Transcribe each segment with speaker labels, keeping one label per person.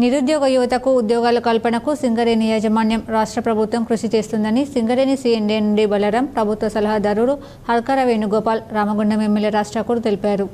Speaker 1: నిరుద్యోగ యువతకు ఉద్యోగాల కల్పనకు సింగరేణి యాజమాన్యం రాష్ట్ర ప్రభుత్వం కృషి చేస్తుందని సింగరేణి సిఎండి బలరాం ప్రభుత్వ సలహాదారుడు హల్కర వేణుగోపాల్ రామగుండం ఎమ్మెల్యే రాజ్ ఠాకూర్ తెలిపారు.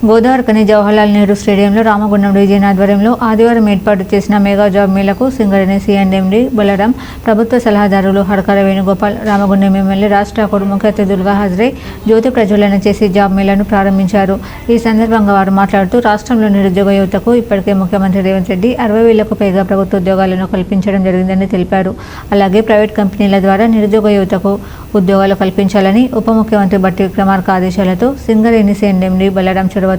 Speaker 1: గోదావరికని జవహర్లాల్ నెహ్రూ స్టేడియంలో రామగుండం డివిజన్ ఆధ్వర్యంలో ఆదివారం ఏర్పాటు చేసిన మెగా జాబ్ మేళకు సింగరేణి సిఎండి బలరాం ప్రభుత్వ సలహాదారులు హల్కర వేణుగోపాల్ రామగుండం ఎమ్మెల్యే రాజ్ ఠాకూర్ ముఖ్య అతిథులుగా హాజరై జ్యోతి ప్రజ్వలన చేసి జాబ్ మేళను ప్రారంభించారు. ఈ సందర్భంగా వారు మాట్లాడుతూ రాష్ట్రంలో నిరుద్యోగ యువతకు ఇప్పటికే ముఖ్యమంత్రి రేవంత్ రెడ్డి 60,000కు పైగా ప్రభుత్వ ఉద్యోగాలను కల్పించడం జరిగిందని తెలిపారు. అలాగే ప్రైవేట్ కంపెనీల ద్వారా నిరుద్యోగ యువతకు ఉద్యోగాలు కల్పించాలని ఉప ముఖ్యమంత్రి బట్టి విక్రమార్క ఆదేశాలతో సింగరేణి సిఎండి బలరాం చొరవతో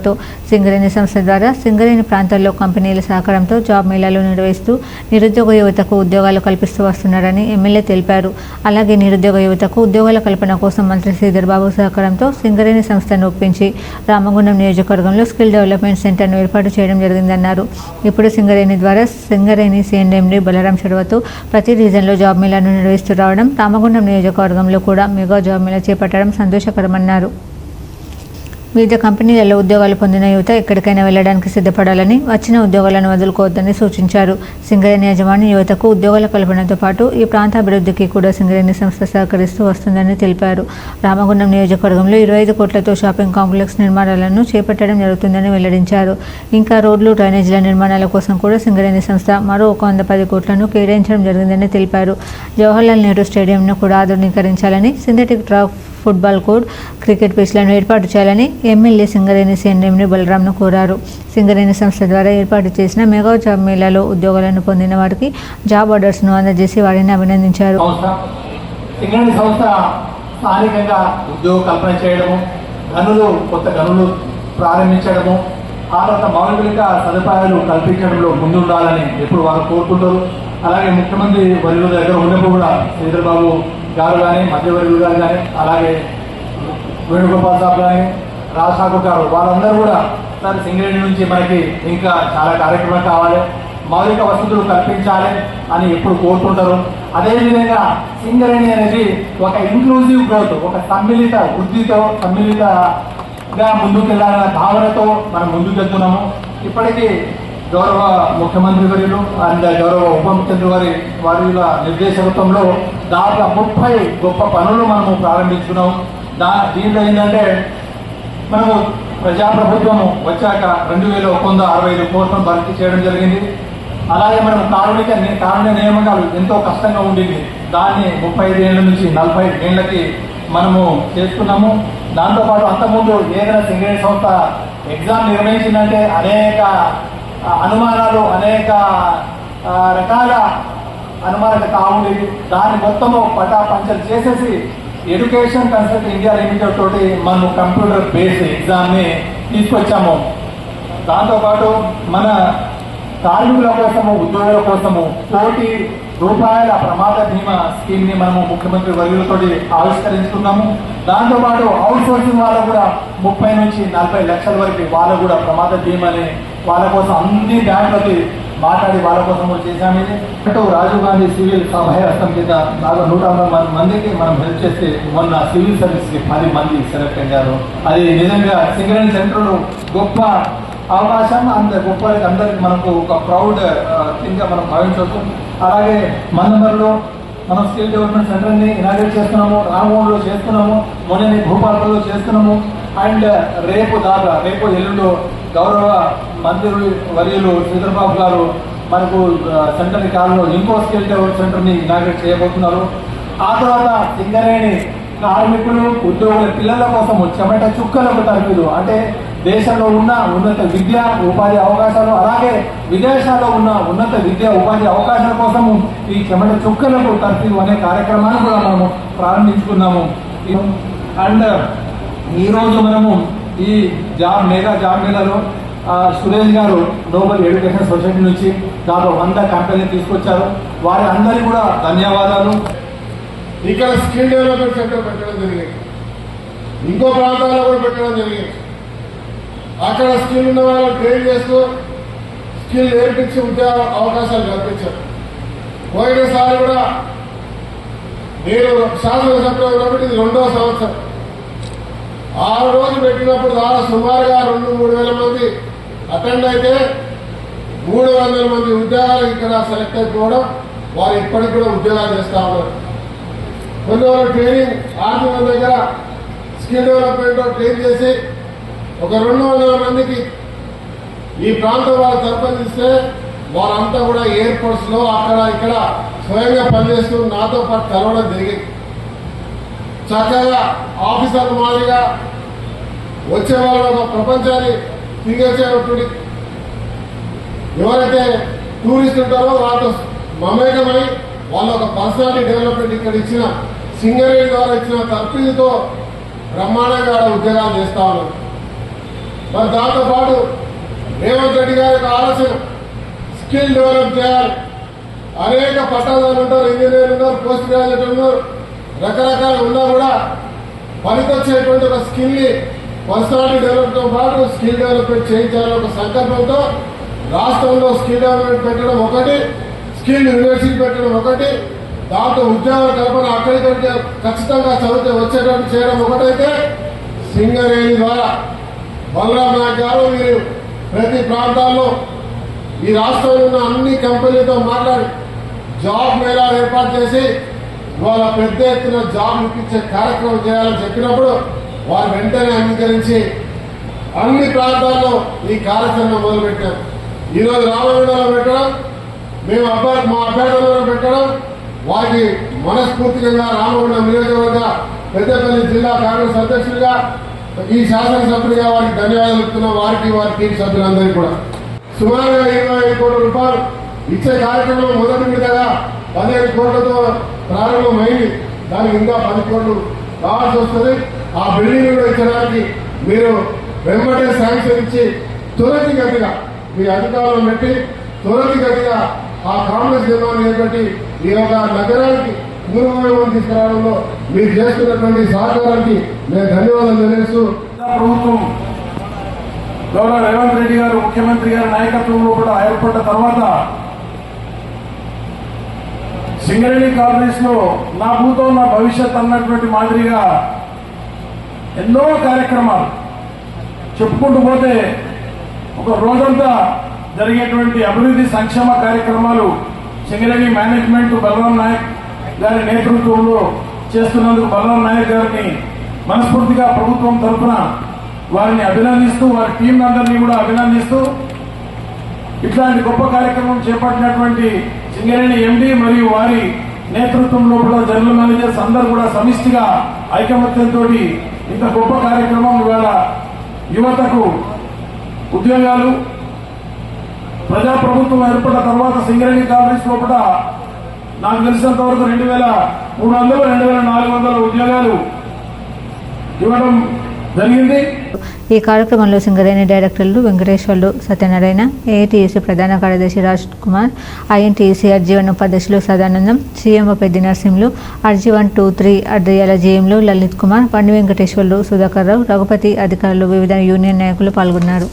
Speaker 1: సింగరేణి సంస్థ ద్వారా సింగరేణి ప్రాంతాల్లో కంపెనీల సహకారంతో జాబ్ మేళాలు నిర్వహిస్తూ నిరుద్యోగ యువతకు ఉద్యోగాలు కల్పిస్తూ వస్తున్నారని ఎమ్మెల్యే తెలిపారు. అలాగే నిరుద్యోగ యువతకు ఉద్యోగాల కల్పన కోసం మంత్రి శ్రీధర్ బాబు సహకారంతో సింగరేణి సంస్థను ఒప్పించి రామగుండం నియోజకవర్గంలో స్కిల్ డెవలప్మెంట్ సెంటర్ను ఏర్పాటు చేయడం జరిగిందన్నారు. ఇప్పుడు సింగరేణి ద్వారా సింగరేణి సిఎండి బలరాం చొరవతో ప్రతి రీజన్లో జాబ్ మేళాను నిర్వహిస్తూ రావడం, రామగుండం నియోజకవర్గంలో కూడా మెగా జాబ్ మేళా చేపట్టడం సంతోషకరమన్నారు. వివిధ కంపెనీలలో ఉద్యోగాలు పొందిన యువత ఎక్కడికైనా వెళ్లడానికి సిద్ధపడాలని, వచ్చిన ఉద్యోగాలను వదులుకోవద్దని సూచించారు. సింగరేణి యాజమాన్య యువతకు ఉద్యోగాల కల్పనతో పాటు ఈ ప్రాంత అభివృద్ధికి కూడా సింగరేణి సంస్థ సహకరిస్తూ వస్తుందని తెలిపారు. రామగుండం నియోజకవర్గంలో 25 కోట్లతో షాపింగ్ కాంప్లెక్స్ నిర్మాణాలను చేపట్టడం జరుగుతుందని వెల్లడించారు. ఇంకా రోడ్లు, డ్రైనేజీల నిర్మాణాల కోసం కూడా సింగరేణి సంస్థ మరో 110 కోట్లను కేటాయించడం జరిగిందని తెలిపారు. జవహర్లాల్ నెహ్రూ స్టేడియంను కూడా ఆధునీకరించాలని, synthetic track, football court, cricket పిచ్లను ఏర్పాటు చేయాలని ఎమ్మెల్యే సింగరేణి సిఎండి బలరాంను కోరారు. సింగరేణి సంస్థ ద్వారా ఏర్పాటు చేసిన మెగా జాబ్ మేళాలో ఉద్యోగాలను పొందిన వారికి జాబ్ ఆర్డర్స్ను అందజేసి వారిని అభినందించారు.
Speaker 2: సింగరేణి సంస్థ స్థానికంగా ఉద్యోగ కల్పన చేయడము, కొత్త గనులు ప్రారంభించడము, ఆ తర్వాత మౌలిక సదుపాయాలు కల్పించడంలో ముందుండాలని ఎప్పుడు వారు కోరుకుంటారు. అలాగే ముఖ్యమంత్రి వర్యుల దగ్గర ఉన్నప్పుడు కూడా శ్రీధర్ బాబు గారు కానీ, మధ్యవర్యులు గారు కానీ, అలాగే వేణుగోపాల్ సాబ్ కానీ, రాజ్ ఠాకూర్ గారు, వాళ్ళందరూ కూడా సార్ సింగరేణి నుంచి మనకి ఇంకా చాలా కార్యక్రమాలు కావాలి, మౌలిక వసతులు కల్పించాలి అని ఎప్పుడు కోరుకుంటారు. అదేవిధంగా సింగరేణి అనేది ఒక ఇంక్లూజివ్ గ్రోత్, ఒక సమ్మిళిత వృద్ధితో సమ్మిళితగా ముందుకు వెళ్ళాలన్న భావనతో మనం ముందుకు వెళ్తున్నాము. ఇప్పటికీ గౌరవ ముఖ్యమంత్రి వర్యులు అండ్ గౌరవ ఉప ముఖ్యమంత్రి వారి నిర్దేశకత్వంలో దాదాపు 30 గొప్ప పనులు మనము ప్రారంభించుకున్నాం. దీంట్లో ఏంటంటే మనము ప్రజాప్రభుత్వము వచ్చాక 2165 కోట్లను భర్తీ చేయడం జరిగింది. అలాగే మనం కారుణ్య నియామకాలు ఎంతో కష్టంగా ఉండేది, దాన్ని 35 ఏళ్ళ నుంచి 45 ఏళ్ళకి మనము చేసుకున్నాము. దాంతోపాటు అంతకుముందు ఏదైనా సింగరేణి సంస్థ ఎగ్జామ్ నిర్వహించిందంటే అనేక అనుమానాలు, అనేక రకాల అనుమానాలు కావుండేది. దాన్ని మొత్తము పటాపంచలు చేసేసి ఎడ్యుకేషన్ కన్సల్ట్ ఇండియా లిమిటెడ్ తోటి మనం కంప్యూటర్ బేస్డ్ ఎగ్జామ్ని తీసుకొచ్చాము. దాంతోపాటు మన కార్మికుల కోసము, ఉద్యోగుల కోసము ₹1,00,00,000 ప్రమాద బీమా స్కీమ్ని మనము ముఖ్యమంత్రి వర్యులతో ఆవిష్కరించుకున్నాము. దాంతోపాటు అవుట్ సోర్సింగ్ వాళ్ళకు కూడా 30 నుంచి 40 లక్షల వరకు వాళ్ళకు కూడా ప్రమాద బీమాని వాళ్ళ కోసం అన్ని బ్యాంకులకి మాట్లాడి వాళ్ళ కోసం కూడా చేశాము. రాజీవ్ గాంధీ సివిల్ సభ్యహస్తం కింద దాదాపు 150 మందికి మనం హెల్ప్ చేస్తే మొన్న సివిల్ సర్వీస్కి 10 మంది సెలెక్ట్ అయ్యారు. అది నిజంగా సింగరేణి సెంటర్లో గొప్ప అవకాశం, గొప్పకి అందరికి మనకు ఒక ప్రౌడ్ థింగ్గా మనం భావించవచ్చు. అలాగే మందమరిలో మనం స్కిల్ డెవలప్మెంట్ సెంటర్ని ఇనాగ్రేట్ చేస్తున్నాము, రామగుండంలో చేస్తున్నాము, మొన్న భూపాలలో చేస్తున్నాము. అండ్ రేపు ఎల్లుండో గౌరవ మంత్రి వర్యులు శ్రీధర్ బాబు గారు మనకు సెంటర్ కాలంలో ఇంకో స్కిల్ డెవలప్మెంట్ సెంటర్ని ఇనాగ్రేట్ చేయబోతున్నారు. ఆ తర్వాత సింగరేణి కార్మికులు, ఉద్యోగుల పిల్లల కోసం చెమట చుక్కలకు తరపుదు, అంటే దేశంలో ఉన్న ఉన్నత విద్య ఉపాధి అవకాశాలు, అలాగే విదేశాల్లో ఉన్న ఉన్నత విద్య ఉపాధి అవకాశాల కోసము ఈ చెమట చుక్కలకు తరపుదు అనే కార్యక్రమాన్ని కూడా మనము ప్రారంభించుకున్నాము. అండ్ ఈరోజు మనము ఈ మెగా జాబ్ మేళాలో సురేష్ గారు గ్లోబల్ ఎడ్యుకేషన్ సొసైటీ నుంచి దాదాపు 100 కంపెనీలు తీసుకొచ్చారు. వారి అందరికీ కూడా ధన్యవాదాలు.
Speaker 3: ఇక్కడ స్కిల్ డెవలప్మెంట్ సెంటర్ పెట్టడం జరిగింది, ఇంకో ప్రాంతాల్లో కూడా పెట్టడం జరిగింది. అక్కడ స్కిల్ ఉన్న వాళ్ళు ట్రైన్ చేస్తూ స్కిల్ నేర్పించి ఉద్యోగ అవకాశాలు కల్పించారు. పోయినసారి కూడా నేను శాసనసభ్యులు కాబట్టి ఇది 2వ సంవత్సరం. 6 రోజులు పెట్టినప్పుడు సుమారుగా 2-3 వేల మంది అటెండ్ అయితే 300 మంది ఉద్యోగాలు ఇక్కడ సెలెక్ట్ అయిపోవడం, వారు ఇప్పటికి కూడా ఉద్యోగాలు చేస్తూ ఉన్నారు. కొన్ని రోజులు ట్రైనింగ్ ఆర్మీ దగ్గర స్కిల్ డెవలప్మెంట్ ట్రైన్ చేసి ఒక 200 మందికి ఈ ప్రాంతం వాళ్ళు తరపునిస్తే వారంతా కూడా ఎయిర్పోర్ట్స్లో అక్కడ ఇక్కడ స్వయంగా పనిచేస్తూ నాతో పాటు కలవడం జరిగింది. చక్కగా ఆఫీసర్ మాదిరిగా వచ్చే వాళ్ళు ఒక ప్రపంచాన్ని తిరిగేసేటటువంటి ఎవరైతే టూరిస్ట్ ఉంటారో వాళ్ళతో మమేకమై వాళ్ళ ఒక పర్సనాలిటీ డెవలప్మెంట్ ఇక్కడ ఇచ్చిన సింగరేణి ద్వారా ఇచ్చిన తర్ఫీదుతో బ్రహ్మాండంగా ఉద్యోగాలు చేస్తా ఉన్నారు. మరి దాంతోపాటు రేవంత్ రెడ్డి గారి యొక్క ఆలోచన స్కిల్ డెవలప్ చేయాలి. అనేక పట్టాదారులు ఉంటారు, ఇంజనీర్లు ఉన్నారు, పోస్ట్ గ్రాడ్యుయేట్ ఉన్నారు, రకరకాలు ఉన్నా కూడా పనికొచ్చేటువంటి ఒక స్కిల్ని పర్సనాలిటీ డెవలప్తో పాటు స్కిల్ డెవలప్మెంట్ చేయించాలని ఒక సంకల్పంతో రాష్ట్రంలో స్కిల్ డెవలప్మెంట్ పెట్టడం ఒకటి, స్కిల్ యూనివర్సిటీ పెట్టడం ఒకటి, దాంతో ఉద్యోగాల కల్పన అక్కడికంటే ఖచ్చితంగా చదివితే వచ్చేటట్టు చేయడం ఒకటైతే, సింగరేణి ద్వారా బలరాం నాయక్ గారు మీరు ప్రతి ప్రాంతాల్లో ఈ రాష్ట్రంలో ఉన్న అన్ని కంపెనీలతో మాట్లాడి జాబ్ మేళాలు ఏర్పాటు చేసి ఇవాళ పెద్ద ఎత్తున జాబ్ ఇప్పించే కార్యక్రమం చేయాలని చెప్పినప్పుడు వారు వెంటనే అంగీకరించి అన్ని ప్రాంతాల్లో ఈ కార్యక్రమం మొదలుపెట్టారు. ఈరోజు రామగుండంలో పెట్టడం, మేము మా అభ్యర్థులలో పెట్టడం, వారికి మనస్ఫూర్తిగా రామగుండం నియోజకవర్గ పెద్దపల్లి జిల్లా కాంగ్రెస్ అధ్యక్షుడిగా ఈ శాసనసభ్యుడిగా వారికి ధన్యవాదాలు చెప్తున్నాం. వారికి వారి టీం సభ్యులందరికీ కూడా సుమారుగా 25 కోట్ల రూపాయలు ఇచ్చే కార్యక్రమం మొదటి విడతగా 15 కోట్లతో ప్రారంభమైంది. దానికి ఇంకా 10 కోట్లు కావాల్సి వస్తుంది. ఆ బిల్డింగ్ కూడా ఇచ్చడానికి మీరు వెంబడే శాంక్షన్ ఇచ్చి త్వరితగతిగా మీ అధికారులను పెట్టి త్వరితగతిగా ఆ కాంగ్రెస్ నిర్మాణం చేపట్టి ఈ యొక్క నగరానికి పూర్వవైభవం తీసుకురావడంలో మీరు చేస్తున్నటువంటి సహకారానికి నేను ధన్యవాదాలు తెలియజేస్తూ
Speaker 4: ప్రభుత్వం గౌరవ రేవంత్ రెడ్డి గారు ముఖ్యమంత్రి గారి నాయకత్వంలో కూడా ఏర్పడ్డ తర్వాత సింగరేణి కాలనీస్ లో నా భూతో నా భవిష్యత్ అన్నటువంటి మాదిరిగా ఎన్నో కార్యక్రమాలు చెప్పుకుంటూ పోతే ఒక రోజంతా జరిగేటువంటి అభివృద్ధి సంక్షేమ కార్యక్రమాలు సింగరేణి మేనేజ్మెంట్ బలరాం నాయక్ గారి నేతృత్వంలో చేస్తున్నందుకు బలరాం నాయక్ గారిని మనస్ఫూర్తిగా ప్రభుత్వం తరఫున వారిని అభినందిస్తూ వారి టీం అందరినీ కూడా అభినందిస్తూ ఇట్లాంటి గొప్ప కార్యక్రమం చేపట్టినటువంటి సింగరేణి ఎండి మరియు వారి నేతృత్వంలో కూడా జనరల్ మేనేజర్స్ అందరూ కూడా సమిష్టిగా ఐకమత్యంతో ఇంత గొప్ప కార్యక్రమం ఇవాళ యువతకు ఉద్యోగాలు ప్రజాప్రభుత్వం ఏర్పడిన తర్వాత సింగరేణి కాలనీస్ లోపల నాకు తెలిసినంత వరకు 2300 2400 ఉద్యోగాలు ఇవ్వడం జరిగింది.
Speaker 1: ఈ కార్యక్రమంలో సింగరేణి డైరెక్టర్లు వెంకటేశ్వర్లు, సత్యనారాయణ, ఏఐటీయూసీ ప్రధాన కార్యదర్శి రాజ్ కుమార్, ఐఎన్టీయూసీ అర్జీవన్ ఉపాధ్యక్షులు సదానందం, సీఎంఓ పెద్ది నరసింహులు, అర్జీవన్ 2-3 అడ్రియాల జీఎంలు లలిత్ కుమార్, పండి వెంకటేశ్వర్లు, సుధాకర్ రావు, రఘుపతి, అధికారులు, వివిధ యూనియన్ నాయకులు పాల్గొన్నారు.